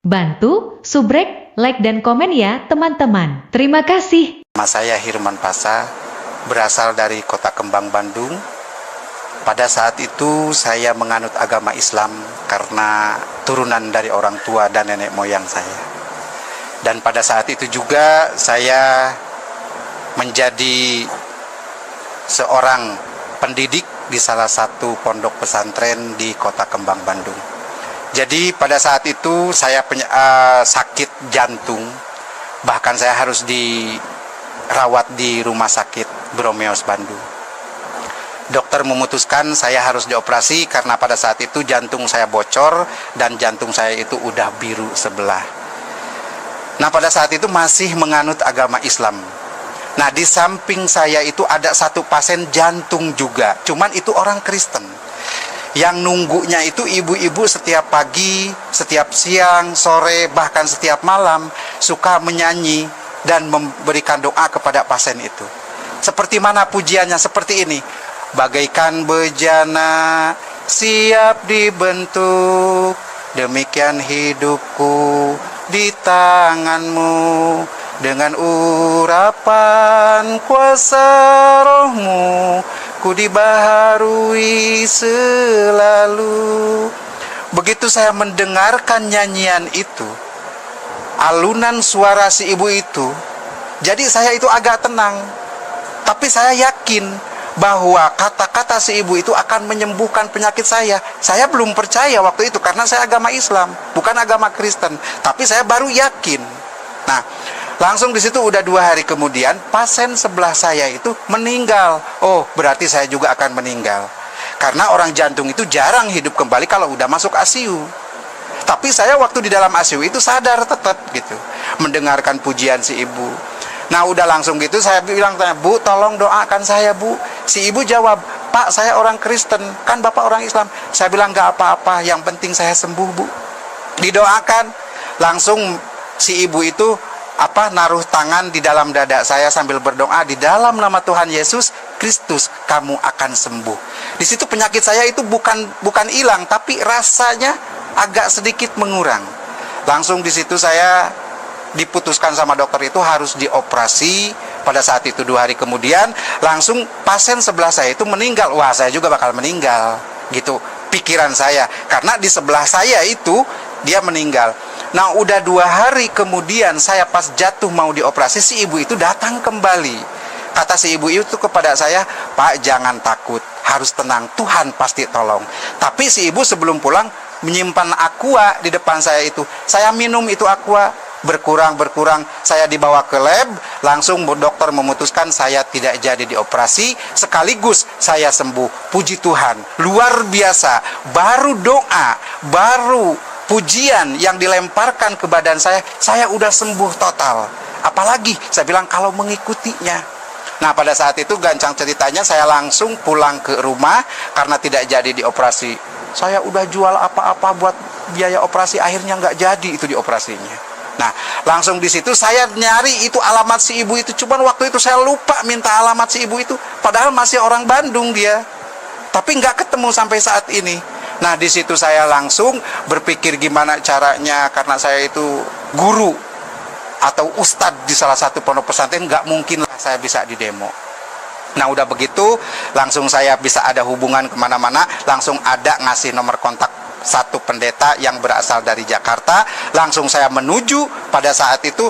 Bantu, subrek, like dan komen ya teman-teman. Terima kasih. Nama saya Hirman Pasa, berasal dari Kota Kembang, Bandung. Pada saat itu saya menganut agama Islam karena turunan dari orang tua dan nenek moyang saya. Dan pada saat itu juga saya menjadi seorang pendidik di salah satu pondok pesantren di Kota Kembang, Bandung. Jadi pada saat itu saya sakit jantung, bahkan saya harus dirawat di rumah sakit Bromeos, Bandung. Dokter memutuskan saya harus dioperasi karena pada saat itu jantung saya bocor dan jantung saya itu udah biru sebelah. Nah pada saat itu masih menganut agama Islam. Nah di samping saya itu ada satu pasien jantung juga, cuman itu orang Kristen. Yang nunggunya itu ibu-ibu setiap pagi, setiap siang, sore, bahkan setiap malam suka menyanyi dan memberikan doa kepada pasien itu. Seperti mana pujiannya? Seperti ini. Bagaikan bejana siap dibentuk, demikian hidupku di tanganmu. Dengan urapan kuasa rohmu, ku dibaharui selalu. Begitu saya mendengarkan nyanyian itu, alunan suara si ibu itu, jadi saya itu agak tenang. Tapi saya yakin bahwa kata-kata si ibu itu akan menyembuhkan penyakit saya. Saya belum percaya waktu itu karena saya agama Islam, bukan agama Kristen. Tapi saya baru yakin. Nah, langsung di situ udah 2 hari kemudian pasien sebelah saya itu meninggal. Oh, berarti saya juga akan meninggal. Karena orang jantung itu jarang hidup kembali kalau udah masuk ICU. Tapi saya waktu di dalam ICU itu sadar tetap gitu, mendengarkan pujian si ibu. Nah, udah langsung gitu saya bilang, "Bu, tolong doakan saya, Bu." Si ibu jawab, "Pak, saya orang Kristen, kan Bapak orang Islam." Saya bilang, "Nggak apa-apa, yang penting saya sembuh, Bu." Didoakan, langsung si ibu itu naruh tangan di dalam dada saya sambil berdoa, "Di dalam nama Tuhan Yesus Kristus kamu akan sembuh." Di situ penyakit saya itu bukan hilang, tapi rasanya agak sedikit mengurang. Langsung di situ saya diputuskan sama dokter itu harus dioperasi. Pada saat itu 2 hari kemudian langsung pasien sebelah saya itu meninggal. Wah, saya juga bakal meninggal gitu pikiran saya, karena di sebelah saya itu dia meninggal. Nah, udah 2 hari kemudian saya pas jatuh mau dioperasi, si ibu itu datang kembali. Kata si ibu itu kepada saya, "Pak, jangan takut, harus tenang, Tuhan pasti tolong." Tapi si ibu sebelum pulang menyimpan aqua di depan saya itu. Saya minum itu aqua, berkurang, saya dibawa ke lab, langsung dokter memutuskan saya tidak jadi dioperasi, sekaligus saya sembuh. Puji Tuhan, luar biasa. Baru doa, baru pujian yang dilemparkan ke badan saya udah sembuh total. Apalagi saya bilang kalau mengikutinya. Nah, pada saat itu gancang ceritanya saya langsung pulang ke rumah karena tidak jadi dioperasi. Saya udah jual apa-apa buat biaya operasi, akhirnya nggak jadi itu dioperasinya. Nah, langsung di situ saya nyari itu alamat si ibu itu, cuman waktu itu saya lupa minta alamat si ibu itu, padahal masih orang Bandung dia. Tapi nggak ketemu sampai saat ini. Nah, di situ saya langsung berpikir gimana caranya, karena saya itu guru atau ustadz di salah satu pondok pesantren, nggak mungkin lah saya bisa didemo. Nah, udah begitu langsung saya bisa ada hubungan kemana-mana, langsung ada ngasih nomor kontak satu pendeta yang berasal dari Jakarta. Langsung saya menuju. Pada saat itu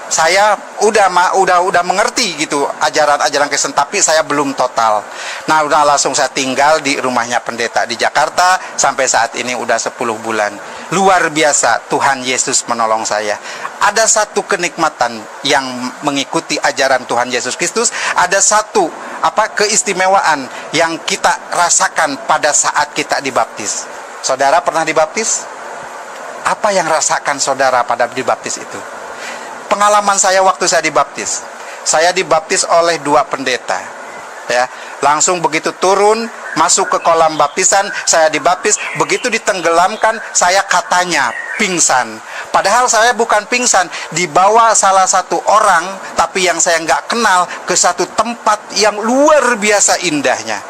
saya udah mengerti gitu ajaran Kristen, tapi saya belum total. Nah, udah langsung saya tinggal di rumahnya pendeta di Jakarta sampai saat ini udah 10 bulan. Luar biasa, Tuhan Yesus menolong saya. Ada satu kenikmatan yang mengikuti ajaran Tuhan Yesus Kristus, ada satu keistimewaan yang kita rasakan pada saat kita dibaptis. Saudara pernah dibaptis? Apa yang rasakan saudara pada dibaptis itu? Pengalaman saya waktu saya dibaptis oleh 2 pendeta. Ya, langsung begitu turun masuk ke kolam baptisan, saya dibaptis. Begitu ditenggelamkan, saya katanya pingsan. Padahal saya bukan pingsan, dibawa salah satu orang, tapi yang saya nggak kenal, ke satu tempat yang luar biasa indahnya.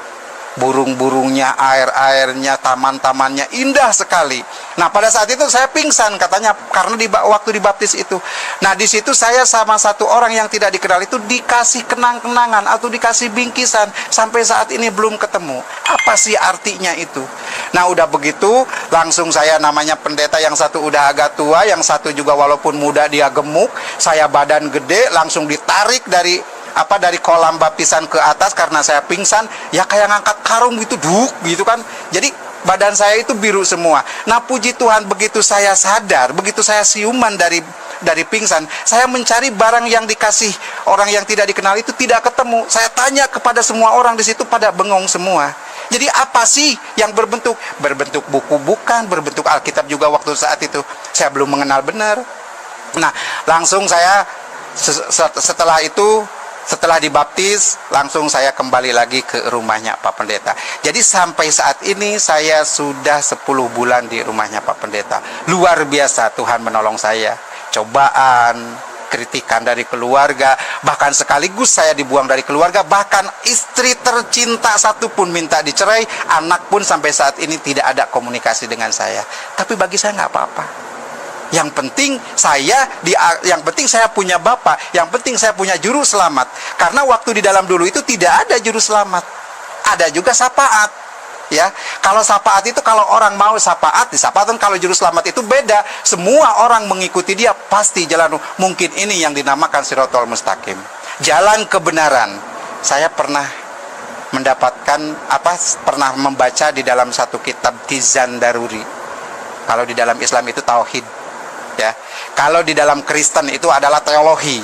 burung-burungnya, air-airnya, taman-tamannya indah sekali. Nah, pada saat itu saya pingsan katanya karena waktu dibaptis itu. Nah, di situ saya sama satu orang yang tidak dikenal itu dikasih kenang-kenangan atau dikasih bingkisan, sampai saat ini belum ketemu. Apa sih artinya itu? Nah, udah begitu langsung saya, namanya pendeta yang satu udah agak tua, yang satu juga walaupun muda dia gemuk, saya badan gede, langsung ditarik dari kolam baptisan ke atas karena saya pingsan, ya kayak ngangkat karung gitu, gitu kan. Jadi badan saya itu biru semua. Nah, puji Tuhan, begitu saya sadar, begitu saya siuman dari pingsan, saya mencari barang yang dikasih orang yang tidak dikenal itu tidak ketemu. Saya tanya kepada semua orang di situ, pada bengong semua. Jadi apa sih yang berbentuk buku? Bukan, berbentuk Alkitab juga waktu saat itu. Saya belum mengenal benar. Nah, langsung saya setelah dibaptis, langsung saya kembali lagi ke rumahnya Pak Pendeta. Jadi sampai saat ini saya sudah 10 bulan di rumahnya Pak Pendeta. Luar biasa Tuhan menolong saya. Cobaan, kritikan dari keluarga, bahkan sekaligus saya dibuang dari keluarga, bahkan istri tercinta satu pun minta dicerai, anak pun sampai saat ini tidak ada komunikasi dengan saya. Tapi bagi saya nggak apa-apa. Yang penting saya punya Bapa, yang penting saya punya juru selamat. Karena waktu di dalam dulu itu tidak ada juru selamat. Ada juga syafaat. Ya, kalau syafaat itu kalau orang mau syafaat, disyafaatkan. Kalau juru selamat itu beda. Semua orang mengikuti dia pasti jalan. Mungkin ini yang dinamakan Shirathul Mustaqim, jalan kebenaran. Saya pernah pernah membaca di dalam satu kitab Tizan Daruri. Kalau di dalam Islam itu tauhid. Ya, kalau di dalam Kristen itu adalah teologi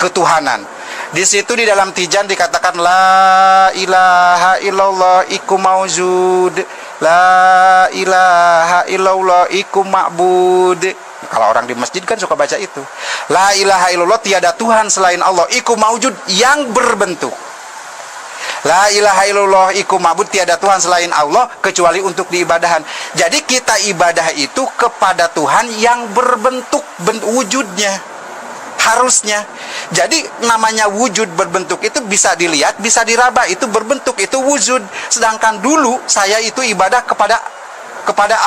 ketuhanan. Di situ di dalam Tizan dikatakan la ilaha illallah iku maujud, la ilaha illallah iku ma'bud. Kalau orang di masjid kan suka baca itu. La ilaha illallah, tiada Tuhan selain Allah, iku maujud, yang berbentuk. La ilaha illallah iku ma'bud, tiada Tuhan selain Allah kecuali untuk diibadahan. Jadi kita ibadah itu kepada Tuhan yang berbentuk, wujudnya harusnya. Jadi namanya wujud berbentuk itu bisa dilihat, bisa diraba, itu berbentuk, itu wujud. Sedangkan dulu saya itu ibadah kepada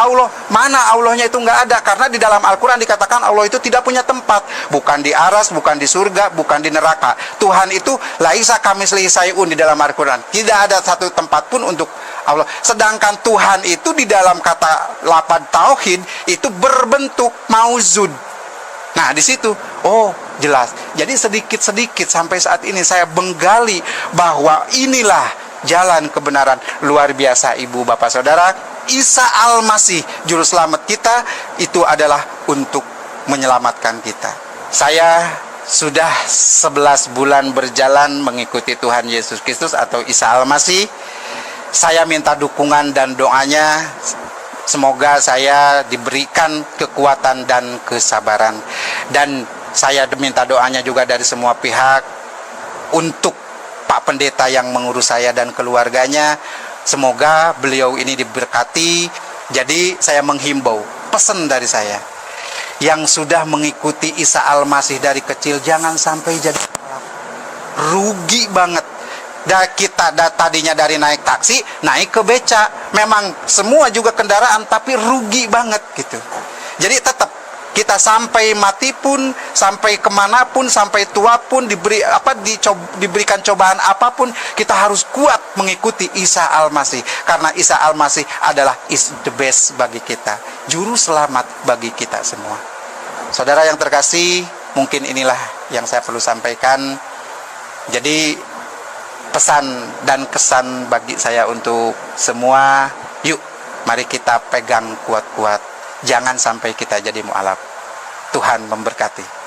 Allah. Mana Allahnya itu nggak ada, karena di dalam Al-Quran dikatakan Allah itu tidak punya tempat, bukan di aras, bukan di surga, bukan di neraka. Tuhan itu laisa kamitslihi syai'un di dalam Al-Quran, tidak ada satu tempat pun untuk Allah. Sedangkan Tuhan itu di dalam kata lafaz tauhid itu berbentuk mauzud. Nah, di situ jelas. Jadi sedikit-sedikit sampai saat ini saya menggali bahwa inilah jalan kebenaran. Luar biasa Ibu Bapak Saudara, Isa Al-Masih juru selamat kita itu adalah untuk menyelamatkan kita. Saya sudah 11 bulan berjalan mengikuti Tuhan Yesus Kristus atau Isa Al-Masih. Saya minta dukungan dan doanya, semoga saya diberikan kekuatan dan kesabaran. Dan saya minta doanya juga dari semua pihak untuk Pak Pendeta yang mengurus saya dan keluarganya. Semoga beliau ini diberkati. Jadi saya menghimbau, pesan dari saya, yang sudah mengikuti Isa Al-Masih dari kecil, jangan sampai jadi rugi banget. Kita tadinya dari naik taksi, naik ke beca, memang semua juga kendaraan, tapi rugi banget gitu. Jadi tetap kita sampai mati pun, sampai kemanapun, sampai tua pun, diberikan cobaan apapun, kita harus kuat mengikuti Isa Al-Masih. Karena Isa Al-Masih adalah is the best bagi kita, juru selamat bagi kita semua. Saudara yang terkasih, mungkin inilah yang saya perlu sampaikan. Jadi pesan dan kesan bagi saya untuk semua, yuk mari kita pegang kuat-kuat. Jangan sampai kita jadi mu'alaf. Tuhan memberkati.